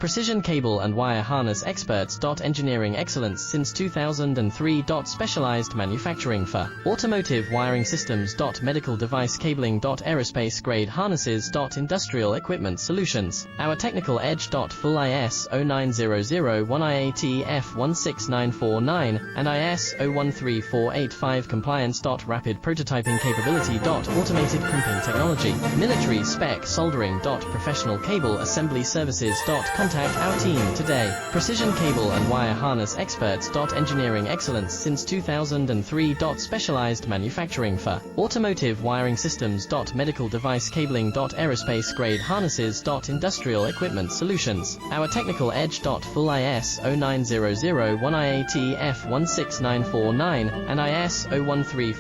Precision cable and wire harness experts. Engineering excellence since 2003. Specialized manufacturing for automotive wiring systems. Medical device cabling. Aerospace grade harnesses. Industrial equipment solutions. Our technical edge. Full ISO 9001 IATF 16949 and ISO 13485 compliance. Rapid prototyping capability. Automated crimping technology. Military spec soldering. Professional cable assembly services. Contact our team today. Precision cable and wire harness experts. Engineering excellence since 2003. Specialized manufacturing for automotive wiring systems. Medical device cabling. Aerospace grade harnesses. Industrial equipment solutions. Our technical edge. Full ISO 9001 IATF 16949 and ISO 13485